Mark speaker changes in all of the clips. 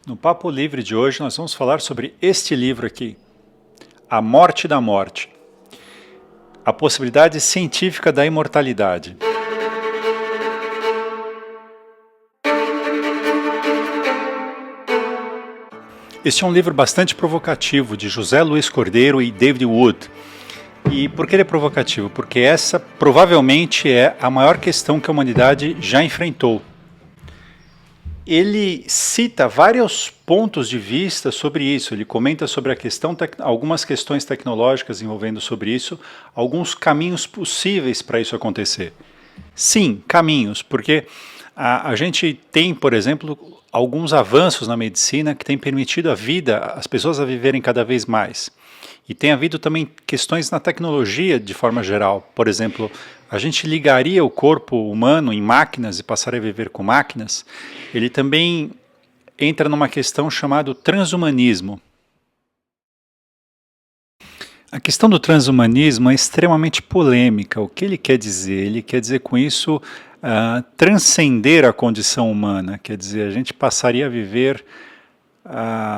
Speaker 1: No Papo Livre de hoje nós vamos falar sobre este livro aqui, A Morte da Morte, a possibilidade científica da imortalidade. Este é um livro bastante provocativo, de José Luiz Cordeiro e David Wood. E por que ele é provocativo? Porque essa provavelmente é a maior questão que a humanidade já enfrentou. Ele cita vários pontos de vista sobre isso, ele comenta sobre a questão, algumas questões tecnológicas envolvendo sobre isso, alguns caminhos possíveis para isso acontecer. Sim, caminhos, porque a gente tem, por exemplo, alguns avanços na medicina que têm permitido a vida, as pessoas a viverem cada vez mais. E tem havido também questões na tecnologia de forma geral. Por exemplo, a gente ligaria o corpo humano em máquinas e passaria a viver com máquinas. Ele também entra numa questão chamada transhumanismo. A questão do transhumanismo é extremamente polêmica. O que ele quer dizer? Ele quer dizer com isso transcender a condição humana. Quer dizer, a gente passaria a viver,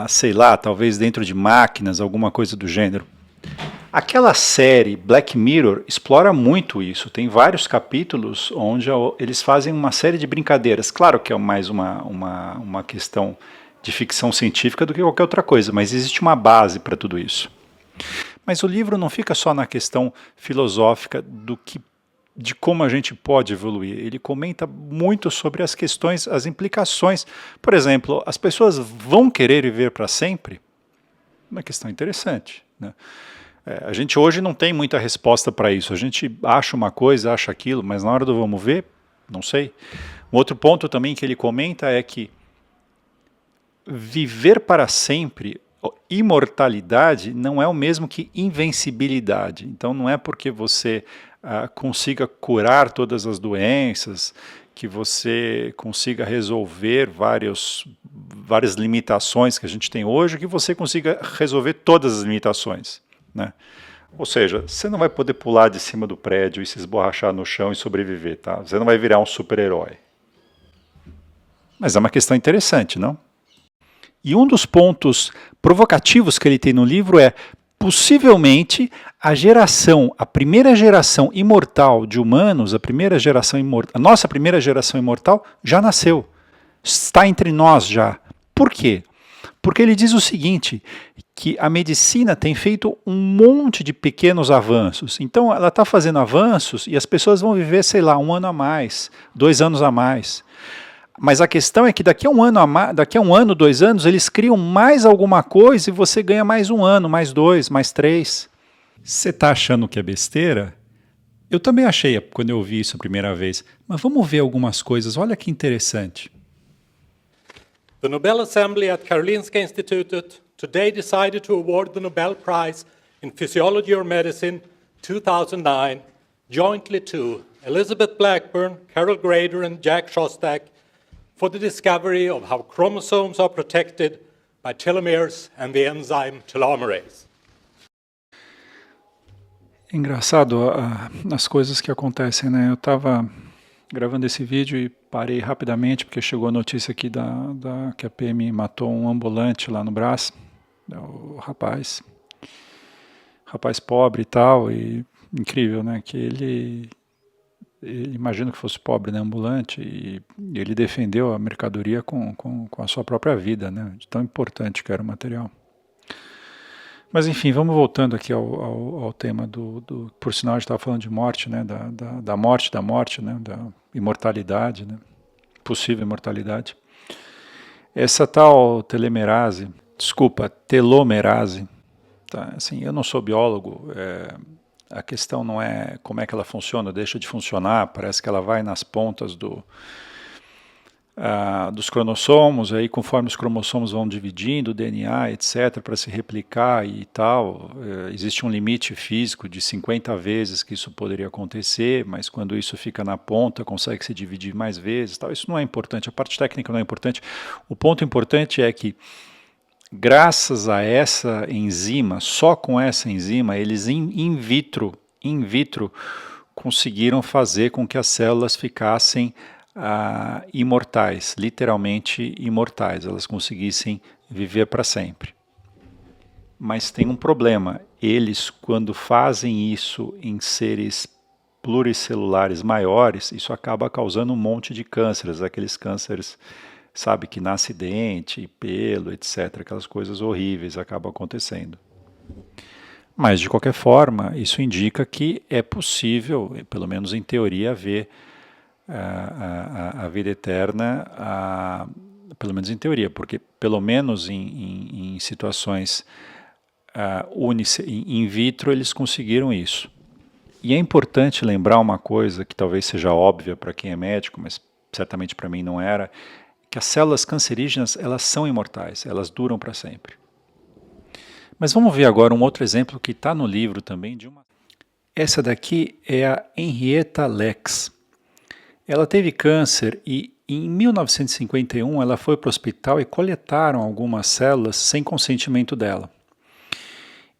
Speaker 1: sei lá, talvez dentro de máquinas, alguma coisa do gênero. Aquela série Black Mirror explora muito isso, tem vários capítulos onde eles fazem uma série de brincadeiras. Claro que é mais uma questão de ficção científica do que qualquer outra coisa, mas existe uma base para tudo isso. Mas o livro não fica só na questão filosófica de como a gente pode evoluir. Ele comenta muito sobre as questões, as implicações. Por exemplo, as pessoas vão querer viver para sempre? Uma questão interessante, né? A gente hoje não tem muita resposta para isso. A gente acha uma coisa, acha aquilo, mas na hora do vamos ver, não sei. Um outro ponto também que ele comenta é que viver para sempre, imortalidade, não é o mesmo que invencibilidade. Então não é porque você consiga curar todas as doenças, que você consiga resolver várias limitações que a gente tem hoje, que você consiga resolver todas as limitações, né? Ou seja, você não vai poder pular de cima do prédio e se esborrachar no chão e sobreviver, tá? Você não vai virar um super-herói. Mas é uma questão interessante, não? E um dos pontos provocativos que ele tem no livro é, possivelmente, a primeira geração imortal de humanos, a nossa primeira geração imortal já nasceu, está entre nós já. Por quê? Porque ele diz o seguinte, que a medicina tem feito um monte de pequenos avanços. Então ela está fazendo avanços e as pessoas vão viver, sei lá, 1 ano a mais, 2 anos a mais. Mas a questão é que daqui a 1 ano, 2 anos, eles criam mais alguma coisa e você ganha mais 1 ano, mais 2, mais 3. Você está achando que é besteira? Eu também achei quando eu ouvi isso a primeira vez. Mas vamos ver algumas coisas, olha que interessante.
Speaker 2: The Nobel Assembly at Karolinska Institutet today decided to award the Nobel Prize in Physiology or Medicine 2009 jointly to Elizabeth Blackburn, Carol Grader and Jack Szostak for the discovery of how chromosomes are protected by telomeres and the enzyme telomerase.
Speaker 1: É engraçado as coisas que acontecem, né? Eu estava gravando esse vídeo e parei rapidamente porque chegou a notícia aqui que a PM matou um ambulante lá no Brás, o rapaz pobre e tal, e incrível, né? Que ele imagino que fosse pobre, né? Ambulante, e ele defendeu a mercadoria com a sua própria vida, né? De tão importante que era o material. Mas enfim, vamos voltando aqui ao tema por sinal a gente estava falando de morte, né? Da morte, né? Da imortalidade, né? Possível imortalidade. Essa tal telomerase, tá? Assim, eu não sou biólogo, a questão não é como é que ela funciona, deixa de funcionar, parece que ela vai nas pontas dos cromossomos, aí conforme os cromossomos vão dividindo, o DNA, etc., para se replicar e tal, existe um limite físico de 50 vezes que isso poderia acontecer, mas quando isso fica na ponta, consegue se dividir mais vezes, tal. Isso não é importante, a parte técnica não é importante. O ponto importante é que, graças a essa enzima, só com essa enzima, eles in vitro conseguiram fazer com que as células ficassem imortais, literalmente imortais, elas conseguissem viver para sempre. Mas tem um problema, eles quando fazem isso em seres pluricelulares maiores, isso acaba causando um monte de cânceres, aqueles cânceres, sabe, que nasce dente, pelo, etc., aquelas coisas horríveis acabam acontecendo. Mas, de qualquer forma, isso indica que é possível, pelo menos em teoria, haver a vida eterna, pelo menos em teoria, porque pelo menos em situações in vitro eles conseguiram isso. E é importante lembrar uma coisa que talvez seja óbvia para quem é médico, mas certamente para mim não era, que as células cancerígenas elas são imortais, elas duram para sempre. Mas vamos ver agora um outro exemplo que está no livro também. Essa daqui é a Henrietta Lacks. Ela teve câncer e em 1951 ela foi para o hospital e coletaram algumas células sem consentimento dela.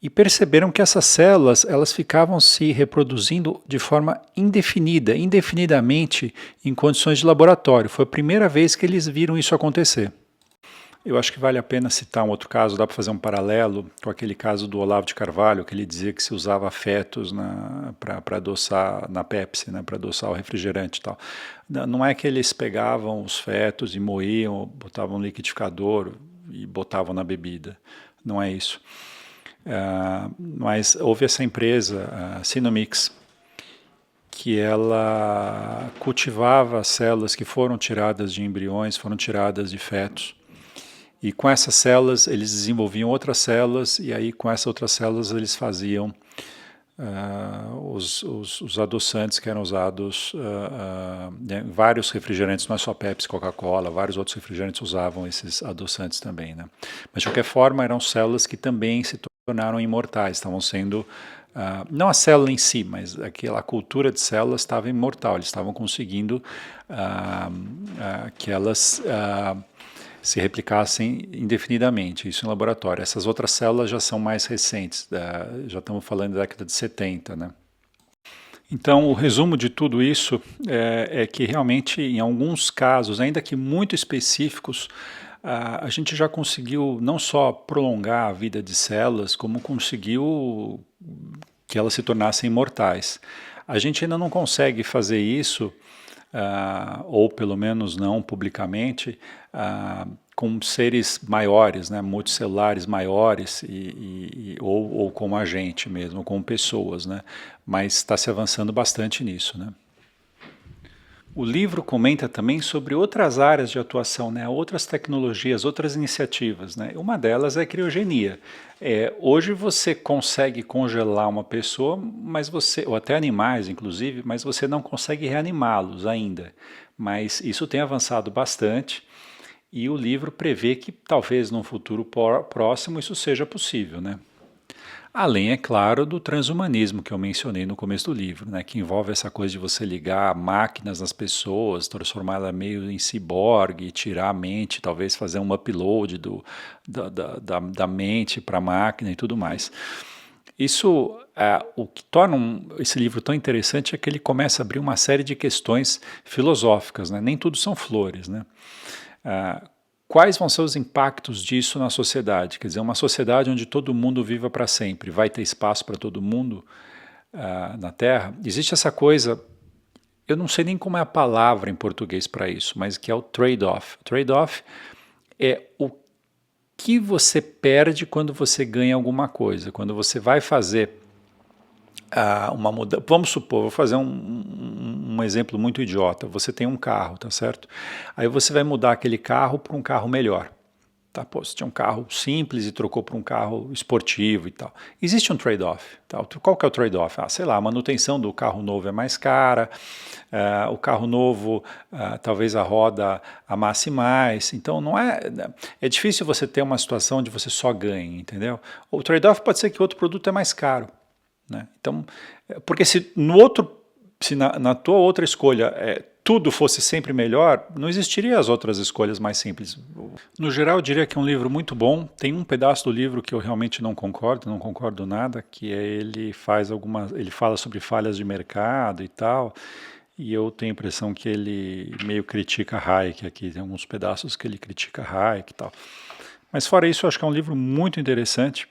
Speaker 1: E perceberam que essas células elas ficavam se reproduzindo de forma indefinidamente em condições de laboratório. Foi a primeira vez que eles viram isso acontecer. Eu acho que vale a pena citar um outro caso, dá para fazer um paralelo com aquele caso do Olavo de Carvalho, que ele dizia que se usava fetos para adoçar na Pepsi, né, para adoçar o refrigerante e tal. Não é que eles pegavam os fetos e moíam, botavam no liquidificador e botavam na bebida. Não é isso. Mas houve essa empresa, a Sinomix, que ela cultivava células que foram tiradas de embriões, foram tiradas de fetos. E com essas células eles desenvolviam outras células e aí com essas outras células eles faziam os adoçantes que eram usados em vários refrigerantes, não é só Pepsi, Coca-Cola, vários outros refrigerantes usavam esses adoçantes também, né? Mas de qualquer forma eram células que também se tornaram imortais, estavam sendo, não a célula em si, mas aquela cultura de células estava imortal, eles estavam conseguindo que elas se replicassem indefinidamente, isso em laboratório. Essas outras células já são mais recentes, já estamos falando da década de 70, né? Então, o resumo de tudo isso é que realmente, em alguns casos, ainda que muito específicos, a gente já conseguiu não só prolongar a vida de células, como conseguiu que elas se tornassem imortais. A gente ainda não consegue fazer isso, ou pelo menos não publicamente, com seres maiores, né, multicelulares maiores, ou como a gente mesmo, com pessoas, né, mas está se avançando bastante nisso, né. O livro comenta também sobre outras áreas de atuação, né, outras tecnologias, outras iniciativas, né. Uma delas é a criogenia. Hoje você consegue congelar uma pessoa, mas ou até animais inclusive, mas você não consegue reanimá-los ainda. Mas isso tem avançado bastante e o livro prevê que talvez num futuro próximo isso seja possível, né. Além, é claro, do transhumanismo que eu mencionei no começo do livro, né, que envolve essa coisa de você ligar máquinas nas pessoas, transformá-la meio em ciborgue, tirar a mente, talvez fazer um upload da mente para a máquina e tudo mais. Isso, o que torna esse livro tão interessante é que ele começa a abrir uma série de questões filosóficas, né, nem tudo são flores, né. Quais vão ser os impactos disso na sociedade? Quer dizer, uma sociedade onde todo mundo viva para sempre, vai ter espaço para todo mundo na Terra? Existe essa coisa, eu não sei nem como é a palavra em português para isso, mas que é o trade-off. Trade-off é o que você perde quando você ganha alguma coisa, quando você vai fazer uma mudança. Vamos supor, vou fazer um exemplo muito idiota. Você tem um carro, tá certo? Aí você vai mudar aquele carro para um carro melhor. Tá? Pô, você tinha um carro simples e trocou para um carro esportivo e tal. Existe um trade-off. Tá? Qual que é o trade-off? Sei lá, a manutenção do carro novo é mais cara, o carro novo, talvez a roda amasse mais. Então, não é difícil você ter uma situação onde você só ganhe, entendeu? O trade-off pode ser que outro produto é mais caro. Né? Então, porque se na tua outra escolha tudo fosse sempre melhor, não existiria as outras escolhas mais simples. No geral, eu diria que é um livro muito bom. Tem um pedaço do livro que eu realmente não concordo nada, que ele fala sobre falhas de mercado e tal, e eu tenho a impressão que ele meio critica Hayek aqui, tem alguns pedaços que ele critica Hayek e tal. Mas fora isso, eu acho que é um livro muito interessante.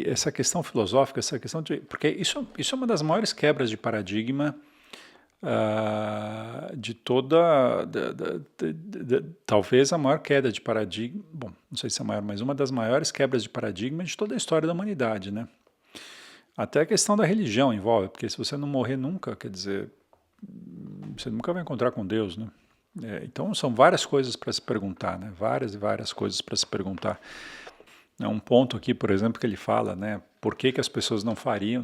Speaker 1: Essa questão filosófica, essa questão de... Porque isso é uma das maiores quebras de paradigma de toda... talvez a maior queda de paradigma... Bom, não sei se é a maior, mas uma das maiores quebras de paradigma de toda a história da humanidade, né? Até a questão da religião envolve, porque se você não morrer nunca, quer dizer, você nunca vai encontrar com Deus, né? Então são várias coisas para se perguntar, né? Várias e várias coisas para se perguntar. É um ponto aqui, por exemplo, que ele fala, né? Por que as pessoas não fariam,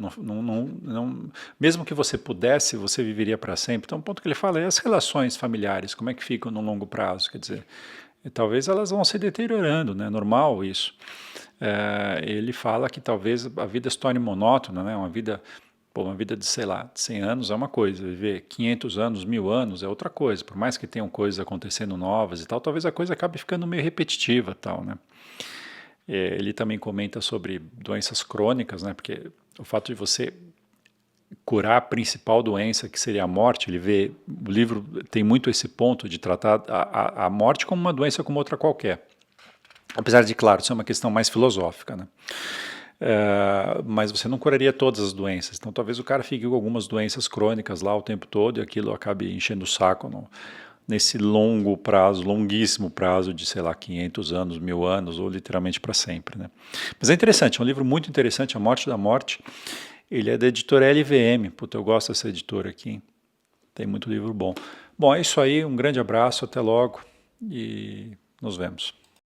Speaker 1: mesmo que você pudesse, você viveria para sempre. Então, um ponto que ele fala é as relações familiares, como é que ficam no longo prazo, quer dizer, talvez elas vão se deteriorando, né? Normal isso. Ele fala que talvez a vida se torne monótona, né? Uma vida de, sei lá, 100 anos é uma coisa, viver 500 anos, 1000 anos é outra coisa. Por mais que tenham coisas acontecendo novas e tal, talvez a coisa acabe ficando meio repetitiva, tal, né? Ele também comenta sobre doenças crônicas, né? Porque o fato de você curar a principal doença, que seria a morte, o livro tem muito esse ponto de tratar a morte como uma doença como outra qualquer. Apesar de, claro, isso é uma questão mais filosófica, né? Mas você não curaria todas as doenças. Então talvez o cara fique com algumas doenças crônicas lá o tempo todo e aquilo acabe enchendo o saco nesse longo prazo, longuíssimo prazo de, sei lá, 500 anos, 1000 anos, ou literalmente para sempre, né? Mas é interessante, é um livro muito interessante, A Morte da Morte. Ele é da editora LVM. Puta, eu gosto dessa editora aqui, hein? Tem muito livro bom. Bom, é isso aí, um grande abraço, até logo e nos vemos.